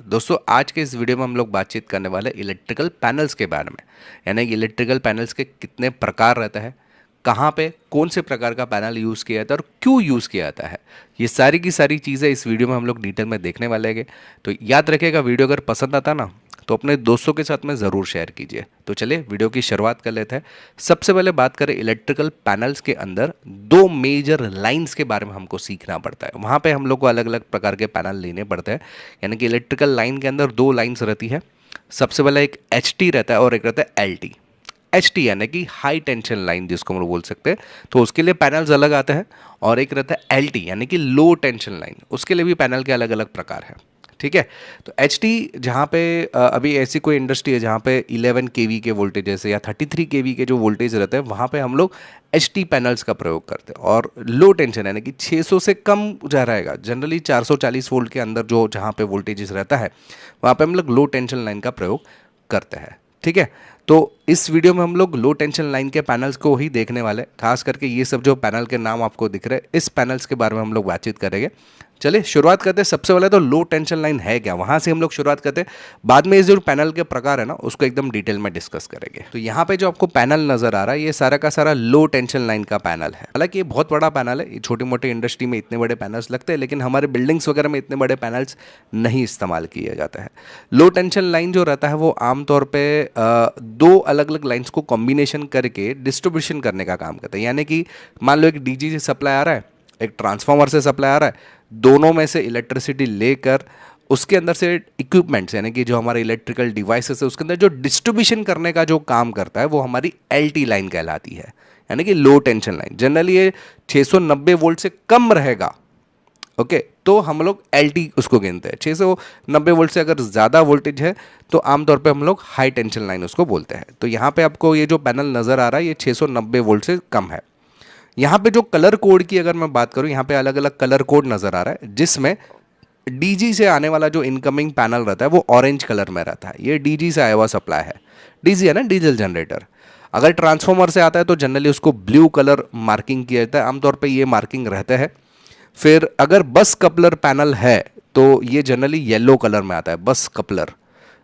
दोस्तों आज के इस वीडियो में हम लोग बातचीत करने वाले इलेक्ट्रिकल पैनल्स के बारे में। यानी कि इलेक्ट्रिकल पैनल्स के कितने प्रकार रहता है, कहाँ पे कौन से प्रकार का पैनल यूज़ किया जाता है और क्यों यूज़ किया जाता है, ये सारी की सारी चीज़ें इस वीडियो में हम लोग डिटेल में देखने वाले हैं। तो याद रखिएगा, वीडियो अगर पसंद आता ना तो अपने दोस्तों के साथ में ज़रूर शेयर कीजिए। तो चलिए वीडियो की शुरुआत कर लेते हैं। सबसे पहले बात करें इलेक्ट्रिकल पैनल्स के अंदर दो मेजर लाइंस के बारे में हमको सीखना पड़ता है। वहाँ पे हम लोग को अलग अलग प्रकार के पैनल लेने पड़ते हैं। यानी कि इलेक्ट्रिकल लाइन के अंदर दो लाइंस रहती है। सबसे पहले एक एच टी रहता है और एक रहता है एल टी। एच टी यानी कि हाई टेंशन लाइन जिसको हम लोग बोल सकते हैं, तो उसके लिए पैनल्स अलग आते हैं। और एक रहता है एल टी यानी कि लो टेंशन लाइन, उसके लिए भी पैनल के अलग अलग प्रकार हैं। ठीक है। तो एच टी जहाँ पे अभी ऐसी कोई इंडस्ट्री है जहाँ पे 11 केवी के वोल्टेज या 33 केवी के जो वोल्टेज रहते हैं, वहाँ पे हम लोग एच टी पैनल्स का प्रयोग करते हैं। और लो टेंशन यानी कि 600 से कम जा रहेगा, जनरली 440 वोल्ट के अंदर जो जहाँ पे वोल्टेजेस रहता है, वहाँ पे हम लोग लो टेंशन लाइन का प्रयोग करते हैं। ठीक है। तो इस वीडियो में हम लोग लो टेंशन लाइन के पैनल्स को ही देखने वाले, खास करके ये सब जो पैनल के नाम आपको दिख रहे हैं, इस पैनल्स के बारे में हम लोग बातचीत करेंगे। चलिए शुरुआत करते हैं। सबसे पहले तो लो टेंशन लाइन है क्या, वहाँ से हम लोग शुरुआत करते हैं। बाद में इस जो पैनल के प्रकार है ना, उसको एकदम डिटेल में डिस्कस करेंगे। तो यहाँ पे जो आपको पैनल नजर आ रहा है, ये सारा का सारा लो टेंशन लाइन का पैनल है। हालांकि ये बहुत बड़ा पैनल है, ये छोटी मोटी इंडस्ट्री में इतने बड़े पैनल्स लगते हैं, लेकिन हमारे बिल्डिंग्स वगैरह में इतने बड़े पैनल्स नहीं इस्तेमाल किया जाता है। लो टेंशन लाइन जो रहता है वो आमतौर पर दो अलग अलग लाइन्स को कॉम्बिनेशन करके डिस्ट्रीब्यूशन करने का काम करता है। यानी कि मान लो एक डीजी से सप्लाई आ रहा है, एक ट्रांसफार्मर से सप्लाई आ रहा है, दोनों में से इलेक्ट्रिसिटी लेकर उसके अंदर से इक्विपमेंट्स यानी कि जो हमारे इलेक्ट्रिकल डिवाइसेस है, उसके अंदर जो डिस्ट्रीब्यूशन करने का जो काम करता है, वो हमारी एलटी लाइन कहलाती है। यानी कि लो टेंशन लाइन जनरली ये 690 वोल्ट से कम रहेगा। ओके, तो हम लोग एलटी उसको गिनते हैं। 690 वोल्ट से अगर ज़्यादा वोल्टेज है तो आमतौर पे हम लोग हाई टेंशन लाइन उसको बोलते हैं। तो यहाँ पे आपको ये जो पैनल नज़र आ रहा है, ये 690 वोल्ट से कम है। यहाँ पे जो कलर कोड की अगर मैं बात करूँ, यहाँ पे अलग अलग कलर कोड नज़र आ रहा है, जिसमें डीजी से आने वाला जो इनकमिंग पैनल रहता है वो ऑरेंज कलर में रहता है। ये डीजी से आया हुआ सप्लाई है। डीजी है ना, डीजल जनरेटर। अगर ट्रांसफार्मर से आता है तो जनरली उसको ब्लू कलर मार्किंग किया जाता है, आमतौर पर ये मार्किंग रहते हैं। फिर अगर बस कपलर पैनल है तो ये जनरली येलो कलर में आता है, बस कपलर।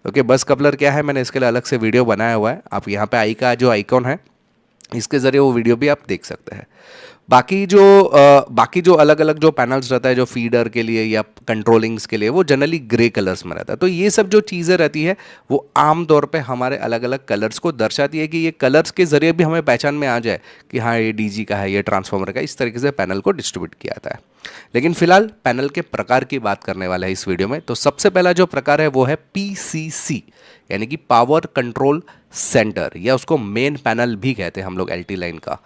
ओके, बस कपलर क्या है, मैंने इसके लिए अलग से वीडियो बनाया हुआ है। आप यहाँ पे आई का जो आइकॉन है, इसके ज़रिए वो वीडियो भी आप देख सकते हैं। बाकी जो अलग अलग जो पैनल्स रहता है, जो फीडर के लिए या कंट्रोलिंग्स के लिए, वो जनरली ग्रे कलर्स में रहता है। तो ये सब जो चीज़ें रहती है वो आम तौर पे हमारे अलग अलग कलर्स को दर्शाती है कि ये कलर्स के ज़रिए भी हमें पहचान में आ जाए कि हाँ ये डीजी का है, ये ट्रांसफार्मर का। इस तरीके से पैनल को डिस्ट्रीब्यूट किया जाता है। लेकिन फिलहाल पैनल के प्रकार की बात करने वाला है इस वीडियो में। तो सबसे पहला जो प्रकार है वो है पीसीसी, यानी कि पावर कंट्रोल सेंटर, या उसको मेन पैनल भी कहते हैं हम लोग एलटी लाइन का।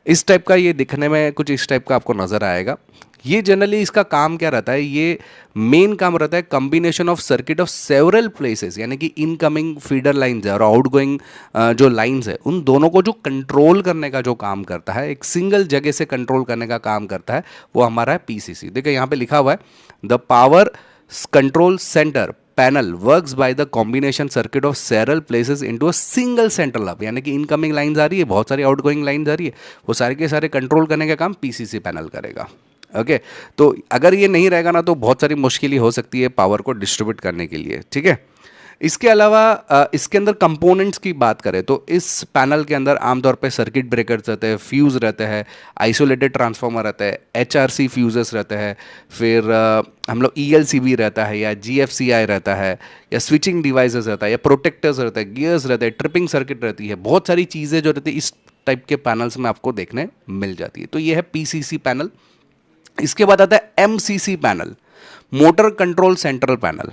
इस टाइप का ये दिखने में कुछ इस टाइप का आपको नज़र आएगा। ये जनरली इसका काम क्या रहता है, ये मेन काम रहता है combination of circuit of several places, यानी कि इनकमिंग फीडर लाइंस है और आउटगोइंग जो लाइंस है, उन दोनों को जो कंट्रोल करने का जो काम करता है, एक सिंगल जगह से कंट्रोल करने का काम करता है, वो हमारा है पीसीसी। देखिए यहाँ पे लिखा हुआ है, the power control centre panel works by the combination circuit of several places into a single central hub. यानी कि इनकमिंग लाइंस आ रही है, बहुत सारी आउटगोइंग लाइंस आ रही है, वो सारे के सारे कंट्रोल करने का काम पीसीसी पैनल करेगा। ओके, तो अगर ये नहीं रहेगा ना तो बहुत सारी मुश्किल हो सकती है पावर को डिस्ट्रीब्यूट करने के लिए। ठीक है। इसके अलावा इसके अंदर कंपोनेंट्स की बात करें तो इस पैनल के अंदर आमतौर पे सर्किट ब्रेकर्स रहते हैं, फ्यूज़ रहते हैं, आइसोलेटेड ट्रांसफार्मर रहता है, एचआरसी फ्यूजेस रहते हैं, फिर हम लोग ईएलसीबी रहता है, या जीएफसीआई रहता है, या स्विचिंग डिवाइसेस रहता है, या प्रोटेक्टर्स रहता है, गियर्स रहते हैं, ट्रिपिंग सर्किट रहती है। बहुत सारी चीज़ें जो रहती है इस टाइप के पैनल्स में आपको देखने मिल जाती है। तो ये है पीसीसी पैनल। इसके बाद आता है MCC panel, motor control central panel.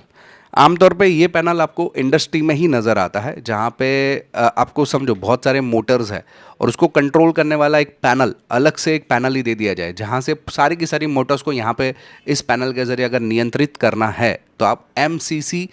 आमतौर पे ये पैनल आपको इंडस्ट्री में ही नज़र आता है, जहाँ पे आपको समझो बहुत सारे मोटर्स है और उसको कंट्रोल करने वाला एक पैनल, अलग से एक पैनल ही दे दिया जाए, जहाँ से सारी की सारी मोटर्स को यहाँ पे इस पैनल के ज़रिए अगर नियंत्रित करना है तो आप एमसीसी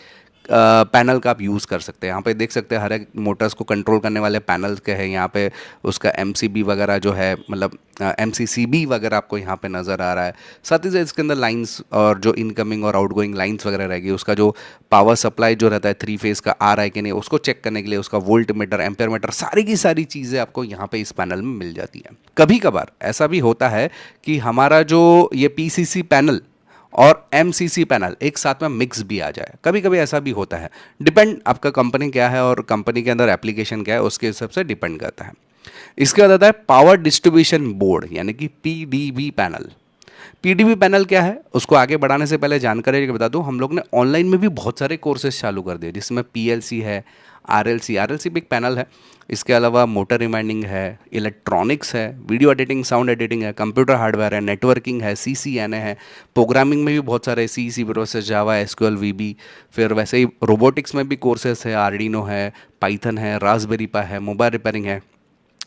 पैनल का आप यूज़ कर सकते हैं। यहाँ पे देख सकते हैं हर एक मोटर्स को कंट्रोल करने वाले पैनल्स के हैं। यहाँ पे उसका एमसीबी वगैरह जो है, मतलब एमसीसीबी वगैरह आपको यहाँ पे नज़र आ रहा है। साथ ही साथ इसके अंदर लाइंस और जो इनकमिंग और आउटगोइंग लाइंस वगैरह रहेगी, उसका जो पावर सप्लाई जो रहता है 3 फेज़ का आ रहा है कि नहीं, उसको चेक करने के लिए उसका वोल्ट मीटर, एम्पेयर मीटर, सारी की सारी चीज़ें आपको यहाँ पे इस पैनल में मिल जाती है। कभी कभार ऐसा भी होता है कि हमारा जो ये पीसीसी पैनल और MCC पैनल एक साथ में मिक्स भी आ जाए, कभी कभी ऐसा भी होता है, डिपेंड आपका कंपनी क्या है और कंपनी के अंदर एप्लीकेशन क्या है उसके हिसाब से डिपेंड करता है। इसके बाद आता है पावर डिस्ट्रीब्यूशन बोर्ड यानी कि PDB पैनल। PDB पैनल क्या है उसको आगे बढ़ाने से पहले जानकारी बता दूं, हम लोग ने ऑनलाइन में भी बहुत सारे कोर्सेज चालू कर दिए जिसमें PLC है, RLC भी एक पैनल है, इसके अलावा मोटर रिमाइंडिंग है, इलेक्ट्रॉनिक्स है, वीडियो एडिटिंग, साउंड एडिटिंग है, कंप्यूटर हार्डवेयर है, नेटवर्किंग है, CCNA है, प्रोग्रामिंग में भी बहुत सारे C प्रोसेस, जावा, SQL, VB, फिर वैसे ही रोबोटिक्स में भी कोर्सेस है, आर्डिनो है, पाइथन है, रास्पबेरी पाई है, मोबाइल रिपेयरिंग है,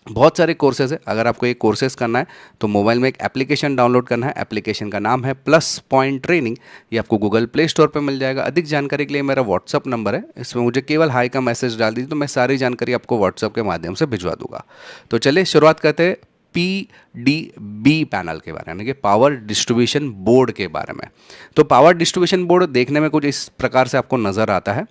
बहुत सारे कोर्सेज है। अगर आपको ये कोर्सेज करना है तो मोबाइल में एक एप्लीकेशन डाउनलोड करना है, एप्लीकेशन का नाम है प्लस पॉइंट ट्रेनिंग, ये आपको गूगल प्ले स्टोर पर मिल जाएगा। अधिक जानकारी के लिए मेरा व्हाट्सअप नंबर है, इसमें मुझे केवल हाई का मैसेज डाल दीजिए तो मैं सारी जानकारी आपको व्हाट्सअप के माध्यम से भिजवा दूंगा। तो चलिए शुरुआत करते हैं PDB पैनल के बारे में, यानी कि पावर डिस्ट्रीब्यूशन बोर्ड के बारे में। तो पावर डिस्ट्रीब्यूशन बोर्ड देखने में कुछ इस प्रकार से आपको नज़र आता है।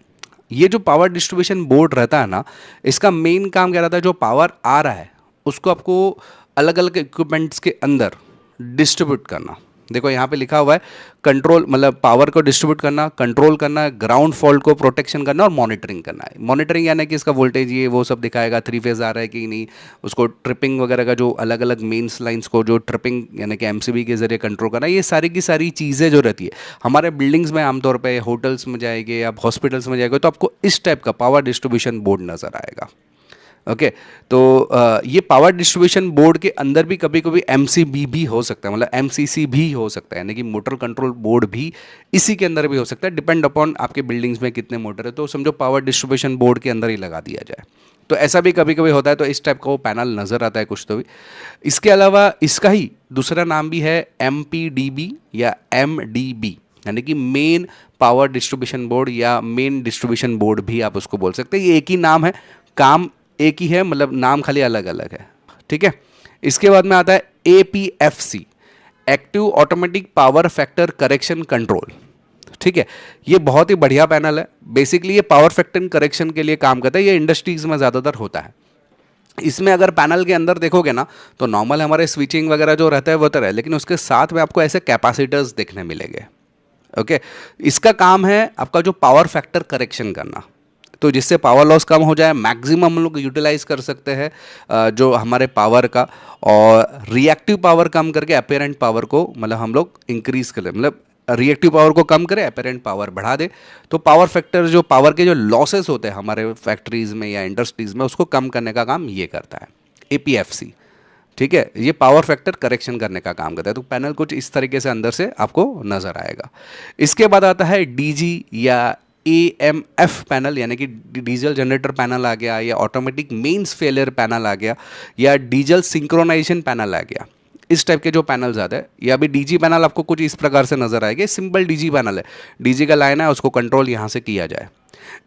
ये जो पावर डिस्ट्रीब्यूशन बोर्ड रहता है ना, इसका मेन काम क्या रहता है, जो पावर आ रहा है उसको आपको अलग अलग इक्विपमेंट्स के अंदर डिस्ट्रीब्यूट करना। देखो यहाँ पे लिखा हुआ है कंट्रोल, मतलब पावर को डिस्ट्रीब्यूट करना, कंट्रोल करना, ग्राउंड फॉल्ट को प्रोटेक्शन करना और मॉनिटरिंग करना है। मॉनिटरिंग यानी कि इसका वोल्टेज ये वो सब दिखाएगा, 3 फेज आ रहा है कि नहीं, उसको ट्रिपिंग वगैरह का जो अलग अलग मेन्स लाइंस को जो ट्रिपिंग यानी कि MCB के जरिए कंट्रोल करना, ये सारी की सारी चीज़ें जो रहती है हमारे बिल्डिंग्स में, आमतौर पर होटल्स में जाएंगे या हॉस्पिटल्स में जाएंगे तो आपको इस टाइप का पावर डिस्ट्रीब्यूशन बोर्ड नज़र आएगा। ओके तो ये पावर डिस्ट्रीब्यूशन बोर्ड के अंदर भी कभी कभी MCB भी हो सकता है, मतलब MCC भी हो सकता है, यानी कि मोटर कंट्रोल बोर्ड भी इसी के अंदर भी हो सकता है, डिपेंड अपॉन आपके बिल्डिंग्स में कितने मोटर है, तो समझो पावर डिस्ट्रीब्यूशन बोर्ड के अंदर ही लगा दिया जाए। तो ऐसा भी कभी कभी होता है, तो इस टाइप का वो पैनल नज़र आता है कुछ तो भी। इसके अलावा इसका ही दूसरा नाम भी है MPDB या MDB, यानी कि मेन पावर डिस्ट्रीब्यूशन बोर्ड या मेन डिस्ट्रीब्यूशन बोर्ड भी आप उसको बोल सकते हैं। ये एक ही नाम है, काम एक ही है, मतलब नाम खाली अलग अलग है, ठीक है। इसके बाद में आता है APFC, active automatic power factor correction control, ठीक है। ये बहुत ही बढ़िया पैनल है, बेसिकली ये पावर फैक्टर करेक्शन के लिए काम करता है, ये इंडस्ट्रीज में ज़्यादातर होता है। इसमें अगर पैनल के अंदर देखोगे ना तो नॉर्मल हमारे स्विचिंग वगैरह जो रहता है वो तो है, लेकिन उसके साथ में आपको ऐसे कैपेसिटर्स देखने मिलेंगे। ओके, इसका काम है आपका जो पावर फैक्टर करेक्शन करना, तो जिससे पावर लॉस कम हो जाए, मैक्सिमम हम लोग यूटिलाइज कर सकते हैं जो हमारे पावर का, और रिएक्टिव पावर कम करके अपेरेंट पावर को मतलब हम लोग इंक्रीज करें, मतलब रिएक्टिव पावर को कम करें, अपेरेंट पावर बढ़ा दे। तो पावर फैक्टर जो पावर के जो लॉसेस होते हैं हमारे फैक्ट्रीज में या इंडस्ट्रीज में, उसको कम करने का काम ये करता है APFC, ठीक है। ये पावर फैक्टर करेक्शन करने का काम करता है। तो पैनल कुछ इस तरीके से अंदर से आपको नजर आएगा। इसके बाद आता है DG या AMF पैनल, यानी कि डीजल जनरेटर पैनल आ गया, या ऑटोमेटिक मेंस फेलियर पैनल आ गया, या डीजल सिंक्रोनाइजेशन पैनल आ गया। इस टाइप के जो पैनल्स आते हैं, या अभी DG पैनल आपको कुछ इस प्रकार से नजर आएगा। सिंपल DG पैनल है, DG का लाइन है, उसको कंट्रोल यहाँ से किया जाए।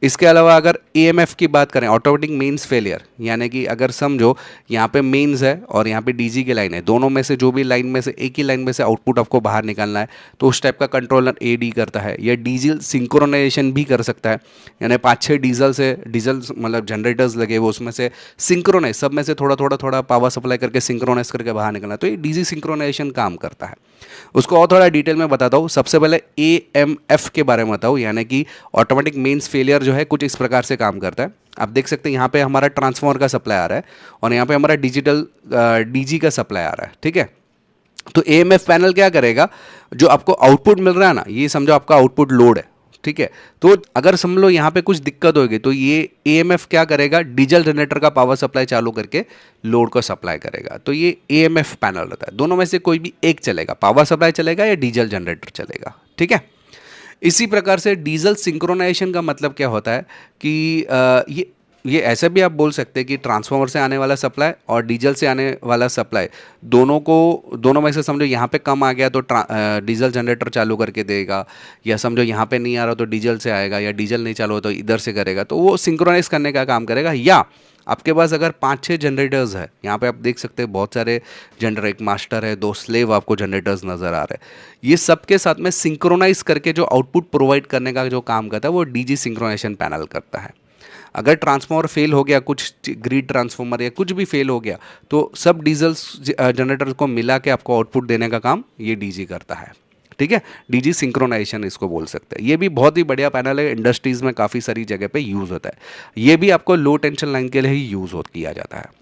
इसके अलावा अगर AMF की बात करें, ऑटोमेटिक मेंस फेलियर, यानी कि अगर समझो यहाँ पे मेंस है और यहाँ पे DG की लाइन है, दोनों में से जो भी लाइन में से एक ही लाइन में से आउटपुट आपको बाहर निकालना है, तो उस टाइप का कंट्रोलर AD करता है। या डीजल सिंक्रोनाइजेशन भी कर सकता है, यानी 5-6 डीजल मतलब जनरेटर्स लगे वो, उसमें से सिंक्रोनाइज, सब में से थोड़ा थोड़ा थोड़ा पावर सप्लाई करके सिंक्रोनाइज करके बाहर निकलना है, तो ये DG सिंक्रोनाइजेशन काम करता है। उसको और थोड़ा डिटेल में बताता हूँ। सबसे पहले AMF के बारे में बताऊँ, यानी कि ऑटोमेटिक मेंस फेलियर जो है कुछ इस प्रकार से काम करता है। आप देख सकते हैं यहाँ पे हमारा ट्रांसफार्मर का सप्लाई आ रहा है और यहाँ पे हमारा डिजिटल DG का सप्लाई आ रहा है, ठीक है। तो AMF पैनल क्या करेगा, जो आपको आउटपुट मिल रहा है ना, ये समझो आपका आउटपुट लोड है, ठीक है। तो अगर समझ लो यहाँ पे कुछ दिक्कत होगी तो ये AMF क्या करेगा, डीजल जनरेटर का पावर सप्लाई चालू करके लोड को सप्लाई करेगा। तो ये AMF पैनल रहता है, दोनों में से कोई भी एक चलेगा, पावर सप्लाई चलेगा या डीजल जनरेटर चलेगा, ठीक है। इसी प्रकार से डीजल सिंक्रोनाइजेशन का मतलब क्या होता है कि ये ऐसे भी आप बोल सकते हैं कि ट्रांसफार्मर से आने वाला सप्लाई और डीजल से आने वाला सप्लाई, दोनों में से समझो यहाँ पे कम आ गया तो डीजल जनरेटर चालू करके देगा, या समझो यहाँ पे नहीं आ रहा तो डीजल से आएगा, या डीजल नहीं चालू हो तो इधर से करेगा, तो वो सिंक्रोनाइज करने का काम करेगा। या आपके पास अगर 5-6 जनरेटर्स है, यहाँ पे आप देख सकते हैं बहुत सारे जनरेटर, एक मास्टर है, 2 स्लेव आपको जनरेटर्स नज़र आ रहे हैं, ये सबके साथ में सिंक्रोनाइज करके जो आउटपुट प्रोवाइड करने का जो काम करता है वो DG सिंक्रोनाइजेशन पैनल करता है। अगर ट्रांसफार्मर फेल हो गया, कुछ ग्रिड ट्रांसफार्मर या कुछ भी फेल हो गया, तो सब डीजल जनरेटर को मिला के आपको आउटपुट देने का काम ये DG करता है, ठीक है, डीजी सिंक्रोनाइजेशन इसको बोल सकते हैं। ये भी बहुत ही बढ़िया पैनल है, इंडस्ट्रीज़ में काफ़ी सारी जगह पे यूज़ होता है। ये भी आपको लो टेंशन लाइन के लिए ही यूज़ किया जाता है।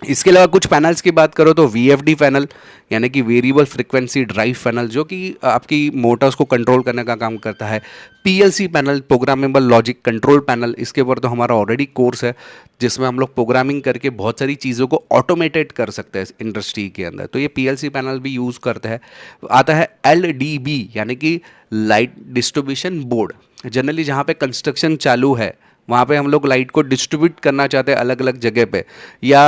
इसके अलावा कुछ पैनल्स की बात करो तो वीएफडी पैनल यानी कि वेरिएबल फ्रीक्वेंसी ड्राइव पैनल, जो कि आपकी मोटर्स को कंट्रोल करने का काम करता है। PLC panel, programmable logic control panel, इसके ऊपर तो हमारा ऑलरेडी कोर्स है जिसमें हम लोग प्रोग्रामिंग करके बहुत सारी चीज़ों को ऑटोमेटेड कर सकते हैं इंडस्ट्री के अंदर, तो ये पीएलसी पैनल भी यूज़ करते हैं। आता है एलडीबी यानी कि लाइट डिस्ट्रीब्यूशन बोर्ड। जनरली जहाँ पे कंस्ट्रक्शन चालू है वहाँ पे हम लोग लाइट को डिस्ट्रीब्यूट करना चाहते हैं अलग अलग जगह पे, या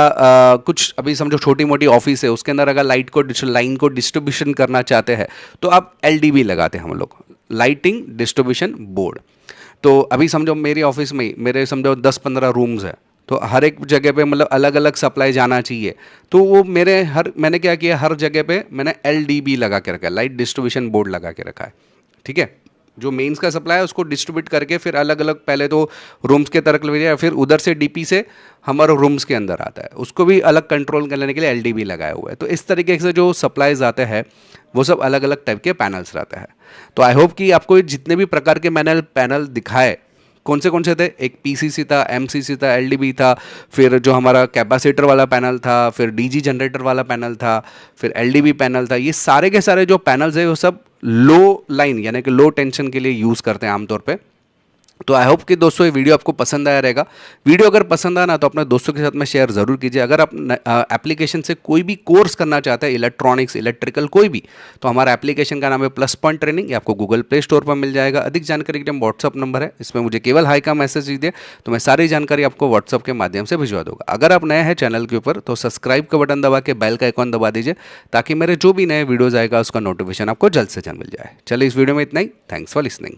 कुछ अभी समझो छोटी मोटी ऑफिस है उसके अंदर अगर लाइन को डिस्ट्रीब्यूशन करना चाहते हैं तो आप एलडीबी लगाते हैं हम लोग, लाइटिंग डिस्ट्रीब्यूशन बोर्ड। तो अभी समझो मेरी ऑफिस में मेरे समझो 10-15 रूम्स है, तो हर एक जगह पे मतलब अलग अलग सप्लाई जाना चाहिए, तो वो मैंने क्या किया, हर जगह पे मैंने एलडीबी लगा के रखा है, लाइट डिस्ट्रीब्यूशन बोर्ड लगा के रखा है। ठीक है, जो मेंस का सप्लाई है उसको डिस्ट्रीब्यूट करके फिर अलग अलग पहले तो रूम्स के तरफ ले जाए, फिर उधर से डीपी से हमारे रूम्स के अंदर आता है, उसको भी अलग कंट्रोल करने के लिए एलडीबी लगाया हुआ है। तो इस तरीके से जो सप्लाईज आते हैं वो सब अलग अलग टाइप के पैनल्स रहते हैं। तो आई होप कि आपको जितने भी प्रकार के पैनल दिखाए कौन से थे, एक पीसीसी था, एमसीसी था, एलडीबी था, फिर जो हमारा कैपेसिटर वाला पैनल था, फिर डीजी जनरेटर वाला पैनल था, फिर एलडीबी पैनल था, ये सारे के सारे जो पैनल्स है वो सब लो लाइन यानी कि लो टेंशन के लिए यूज़ करते हैं आमतौर पे। तो आई होप कि दोस्तों ये वीडियो आपको पसंद आया रहेगा। वीडियो अगर पसंद आना तो अपने दोस्तों के साथ में शेयर ज़रूर कीजिए। अगर आप एप्लीकेशन से कोई भी कोर्स करना चाहते हैं, इलेक्ट्रॉनिक्स, इलेक्ट्रिकल कोई भी, तो हमारा एप्लीकेशन का नाम है प्लस पॉइंट ट्रेनिंग, ये आपको गूगल प्ले स्टोर पर मिल जाएगा। अधिक जानकारी के लिए व्हाट्सअप नंबर है, इसमें मुझे केवल हाई का मैसेज दीजिए तो मैं सारी जानकारी आपको व्हाट्सअप के माध्यम से भिजवा दूंगा। अगर आप नए हैं चैनल के ऊपर तो सब्सक्राइब का बटन दबा के बेल का आइकॉन दबा दीजिए ताकि मेरे जो भी नए वीडियोज़ आएगा उसका नोटिफिकेशन आपको जल्द से जल्द मिल जाए। चलिए इस वीडियो में इतना ही। Thanks for listening.